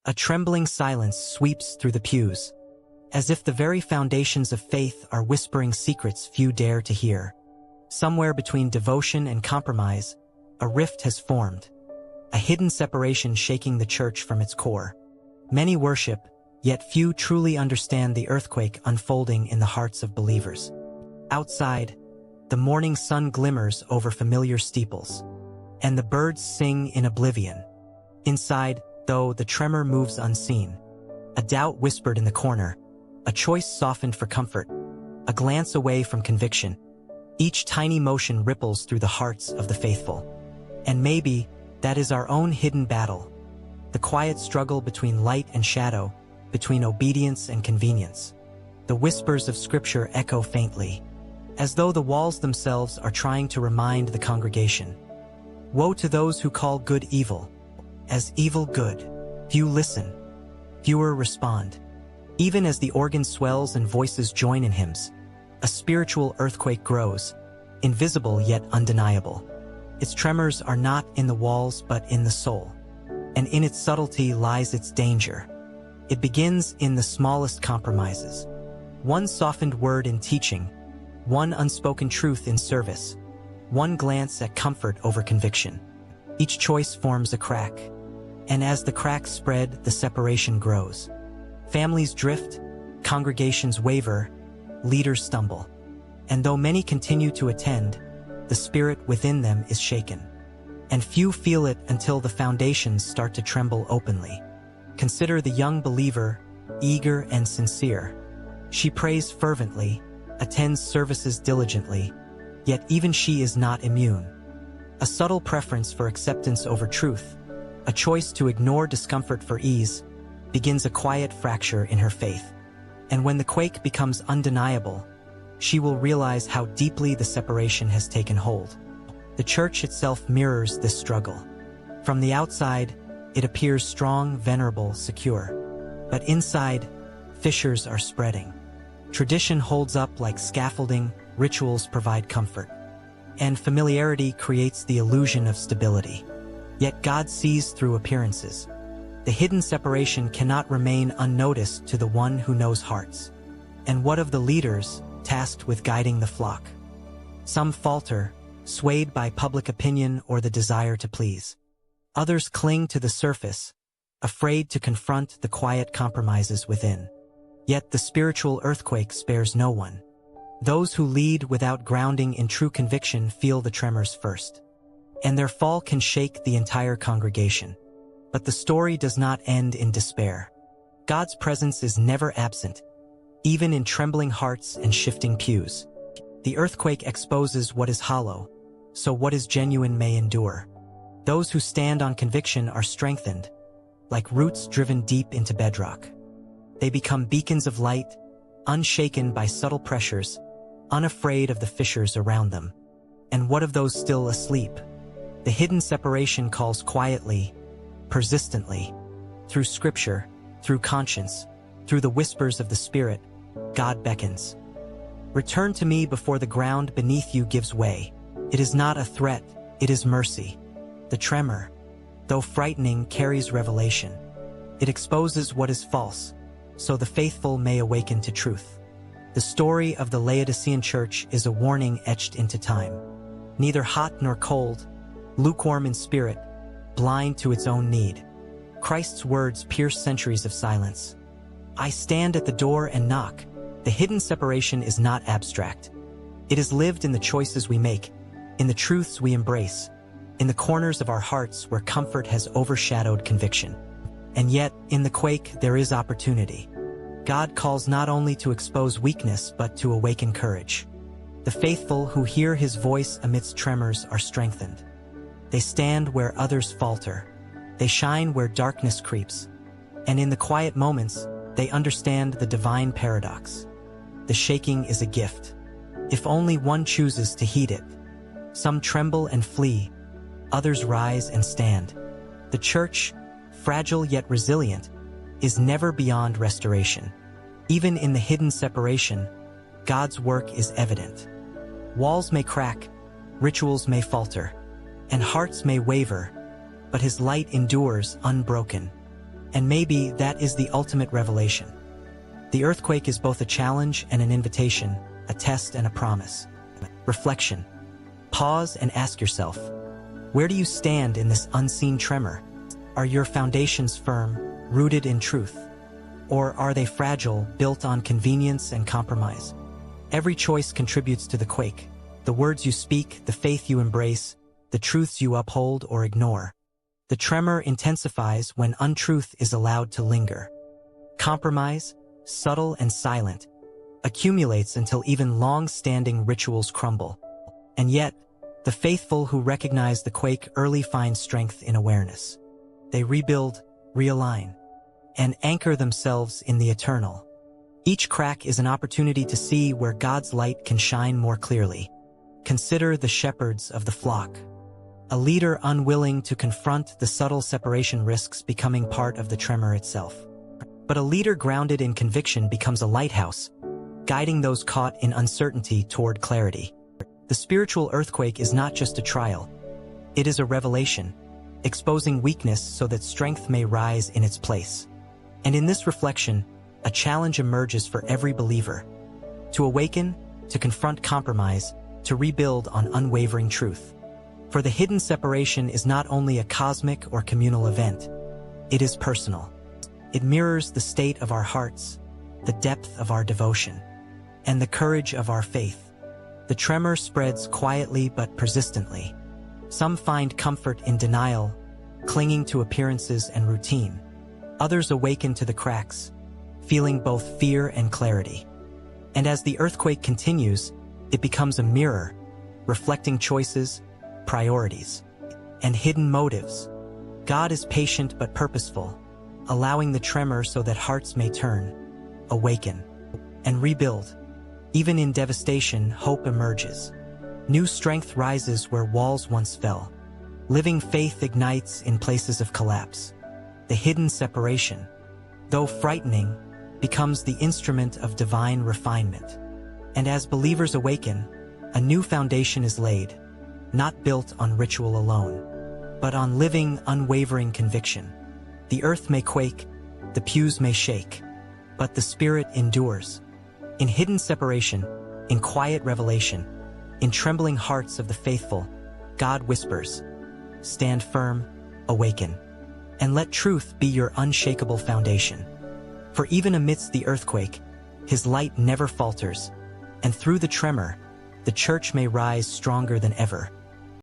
A trembling silence sweeps through the pews, as if the very foundations of faith are whispering secrets few dare to hear. Somewhere between devotion and compromise, a rift has formed, a hidden separation shaking the church from its core. Many worship, yet few truly understand the earthquake unfolding in the hearts of believers. Outside, the morning sun glimmers over familiar steeples, and the birds sing in oblivion. Inside, though, the tremor moves unseen. A doubt whispered in the corner, a choice softened for comfort, a glance away from conviction. Each tiny motion ripples through the hearts of the faithful. And maybe that is our own hidden battle, the quiet struggle between light and shadow, between obedience and convenience. The whispers of Scripture echo faintly, as though the walls themselves are trying to remind the congregation. Woe to those who call good evil, as evil good. Few listen, fewer respond. Even as the organ swells and voices join in hymns, a spiritual earthquake grows, invisible yet undeniable. Its tremors are not in the walls but in the soul, and in its subtlety lies its danger. It begins in the smallest compromises. One softened word in teaching, one unspoken truth in service, one glance at comfort over conviction. Each choice forms a crack, and as the cracks spread, the separation grows. Families drift, congregations waver, leaders stumble. And though many continue to attend, the spirit within them is shaken. And few feel it until the foundations start to tremble openly. Consider the young believer, eager and sincere. She prays fervently, attends services diligently, yet even she is not immune. A subtle preference for acceptance over truth, a choice to ignore discomfort for ease, begins a quiet fracture in her faith. And when the quake becomes undeniable, she will realize how deeply the separation has taken hold. The church itself mirrors this struggle. From the outside, it appears strong, venerable, secure. But inside, fissures are spreading. Tradition holds up like scaffolding, rituals provide comfort, and familiarity creates the illusion of stability. Yet God sees through appearances. The hidden separation cannot remain unnoticed to the one who knows hearts. And what of the leaders tasked with guiding the flock? Some falter, swayed by public opinion or the desire to please. Others cling to the surface, afraid to confront the quiet compromises within. Yet the spiritual earthquake spares no one. Those who lead without grounding in true conviction feel the tremors first, and their fall can shake the entire congregation. But the story does not end in despair. God's presence is never absent, even in trembling hearts and shifting pews. The earthquake exposes what is hollow, so what is genuine may endure. Those who stand on conviction are strengthened, like roots driven deep into bedrock. They become beacons of light, unshaken by subtle pressures, unafraid of the fissures around them. And what of those still asleep? The hidden separation calls quietly, persistently. Through Scripture, through conscience, through the whispers of the Spirit, God beckons. Return to me before the ground beneath you gives way. It is not a threat, it is mercy. The tremor, though frightening, carries revelation. It exposes what is false, so the faithful may awaken to truth. The story of the Laodicean church is a warning etched into time. Neither hot nor cold, lukewarm in spirit, blind to its own need. Christ's words pierce centuries of silence. I stand at the door and knock. The hidden separation is not abstract. It is lived in the choices we make, in the truths we embrace, in the corners of our hearts where comfort has overshadowed conviction. And yet, in the quake, there is opportunity. God calls not only to expose weakness, but to awaken courage. The faithful who hear his voice amidst tremors are strengthened. They stand where others falter. They shine where darkness creeps. And in the quiet moments, they understand the divine paradox. The shaking is a gift. If only one chooses to heed it. Some tremble and flee, others rise and stand. The church, fragile yet resilient, is never beyond restoration. Even in the hidden separation, God's work is evident. Walls may crack, rituals may falter, and hearts may waver, but his light endures unbroken. And maybe that is the ultimate revelation. The earthquake is both a challenge and an invitation, a test and a promise. Reflection. Pause and ask yourself, where do you stand in this unseen tremor? Are your foundations firm, rooted in truth? Or are they fragile, built on convenience and compromise? Every choice contributes to the quake. The words you speak, the faith you embrace, the truths you uphold or ignore. The tremor intensifies when untruth is allowed to linger. Compromise, subtle and silent, accumulates until even long-standing rituals crumble. And yet, the faithful who recognize the quake early find strength in awareness. They rebuild, realign, and anchor themselves in the eternal. Each crack is an opportunity to see where God's light can shine more clearly. Consider the shepherds of the flock. A leader unwilling to confront the subtle separation risks becoming part of the tremor itself. But a leader grounded in conviction becomes a lighthouse, guiding those caught in uncertainty toward clarity. The spiritual earthquake is not just a trial. It is a revelation, exposing weakness so that strength may rise in its place. And in this reflection, a challenge emerges for every believer. To awaken, to confront compromise, to rebuild on unwavering truth. For the hidden separation is not only a cosmic or communal event, it is personal. It mirrors the state of our hearts, the depth of our devotion, and the courage of our faith. The tremor spreads quietly but persistently. Some find comfort in denial, clinging to appearances and routine. Others awaken to the cracks, feeling both fear and clarity. And as the earthquake continues, it becomes a mirror, reflecting choices, priorities, and hidden motives. God is patient but purposeful, allowing the tremor so that hearts may turn, awaken, and rebuild. Even in devastation, hope emerges. New strength rises where walls once fell. Living faith ignites in places of collapse. The hidden separation, though frightening, becomes the instrument of divine refinement. And as believers awaken, a new foundation is laid, not built on ritual alone, but on living, unwavering conviction. The earth may quake, the pews may shake, but the Spirit endures. In hidden separation, in quiet revelation, in trembling hearts of the faithful, God whispers, "Stand firm, awaken, and let truth be your unshakable foundation." For even amidst the earthquake, His light never falters, and through the tremor, the church may rise stronger than ever.